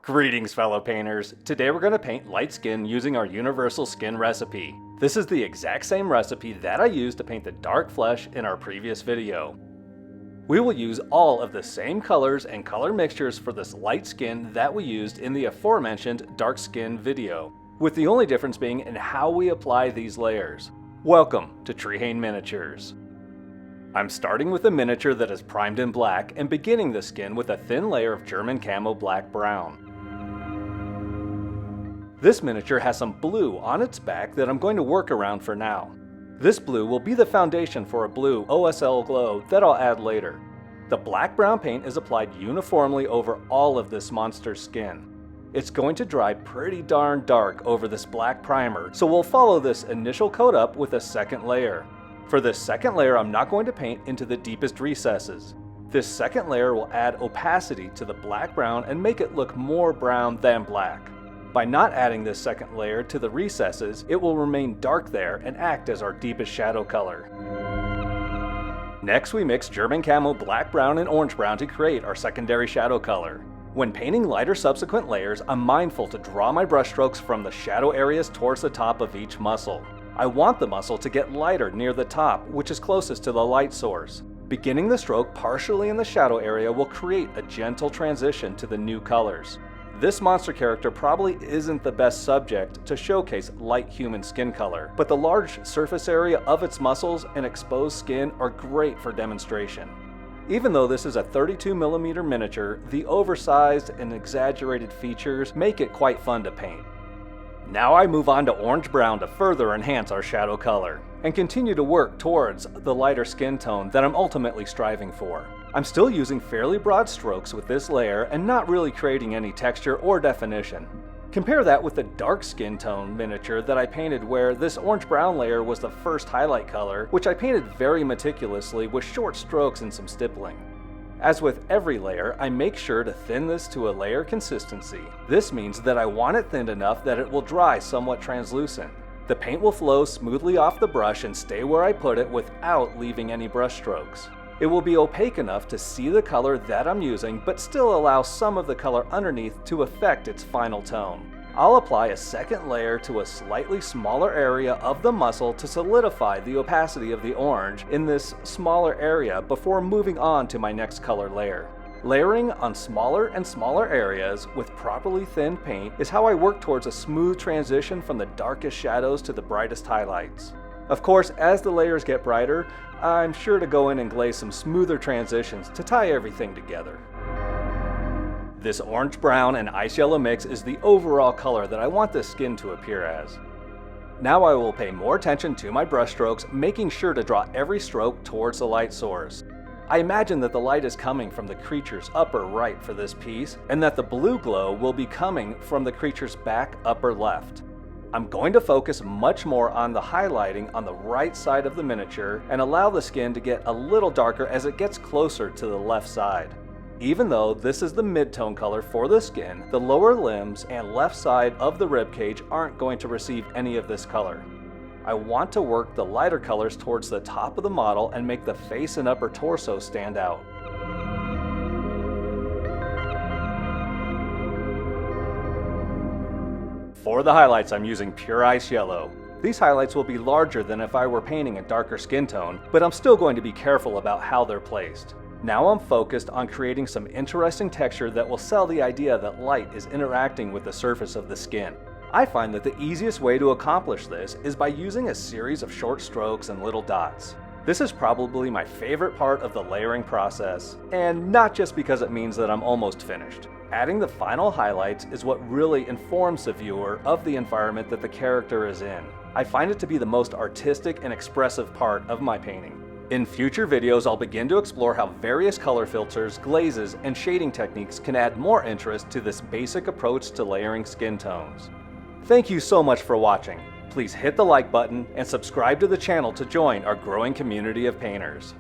Greetings fellow painters, today we're going to paint light skin using our universal skin recipe. This is the exact same recipe that I used to paint the dark flesh in our previous video. We will use all of the same colors and color mixtures for this light skin that we used in the aforementioned dark skin video, with the only difference being in how we apply these layers. Welcome to Trehane Miniatures. I'm starting with a miniature that is primed in black and beginning the skin with a thin layer of German Camo Black Brown. This miniature has some blue on its back that I'm going to work around for now. This blue will be the foundation for a blue OSL glow that I'll add later. The black-brown paint is applied uniformly over all of this monster's skin. It's going to dry pretty darn dark over this black primer, so we'll follow this initial coat up with a second layer. For this second layer, I'm not going to paint into the deepest recesses. This second layer will add opacity to the black-brown and make it look more brown than black. By not adding this second layer to the recesses, it will remain dark there and act as our deepest shadow color. Next, we mix German Camo Black Brown and Orange Brown to create our secondary shadow color. When painting lighter subsequent layers, I'm mindful to draw my brushstrokes from the shadow areas towards the top of each muscle. I want the muscle to get lighter near the top, which is closest to the light source. Beginning the stroke partially in the shadow area will create a gentle transition to the new colors. This monster character probably isn't the best subject to showcase light human skin color, but the large surface area of its muscles and exposed skin are great for demonstration. Even though this is a 32mm miniature, the oversized and exaggerated features make it quite fun to paint. Now I move on to orange brown to further enhance our shadow color, and continue to work towards the lighter skin tone that I'm ultimately striving for. I'm still using fairly broad strokes with this layer and not really creating any texture or definition. Compare that with the dark skin tone miniature that I painted where this orange-brown layer was the first highlight color, which I painted very meticulously with short strokes and some stippling. As with every layer, I make sure to thin this to a layer consistency. This means that I want it thinned enough that it will dry somewhat translucent. The paint will flow smoothly off the brush and stay where I put it without leaving any brush strokes. It will be opaque enough to see the color that I'm using, but still allow some of the color underneath to affect its final tone. I'll apply a second layer to a slightly smaller area of the muscle to solidify the opacity of the orange in this smaller area before moving on to my next color layer. Layering on smaller and smaller areas with properly thinned paint is how I work towards a smooth transition from the darkest shadows to the brightest highlights. Of course, as the layers get brighter, I'm sure to go in and glaze some smoother transitions to tie everything together. This orange brown and ice yellow mix is the overall color that I want this skin to appear as. Now I will pay more attention to my brush strokes, making sure to draw every stroke towards the light source. I imagine that the light is coming from the creature's upper right for this piece, and that the blue glow will be coming from the creature's back upper left. I'm going to focus much more on the highlighting on the right side of the miniature and allow the skin to get a little darker as it gets closer to the left side. Even though this is the mid-tone color for the skin, the lower limbs and left side of the ribcage aren't going to receive any of this color. I want to work the lighter colors towards the top of the model and make the face and upper torso stand out. For the highlights, I'm using pure ice yellow. These highlights will be larger than if I were painting a darker skin tone, but I'm still going to be careful about how they're placed. Now I'm focused on creating some interesting texture that will sell the idea that light is interacting with the surface of the skin. I find that the easiest way to accomplish this is by using a series of short strokes and little dots. This is probably my favorite part of the layering process, and not just because it means that I'm almost finished. Adding the final highlights is what really informs the viewer of the environment that the character is in. I find it to be the most artistic and expressive part of my painting. In future videos, I'll begin to explore how various color filters, glazes, and shading techniques can add more interest to this basic approach to layering skin tones. Thank you so much for watching. Please hit the like button and subscribe to the channel to join our growing community of painters.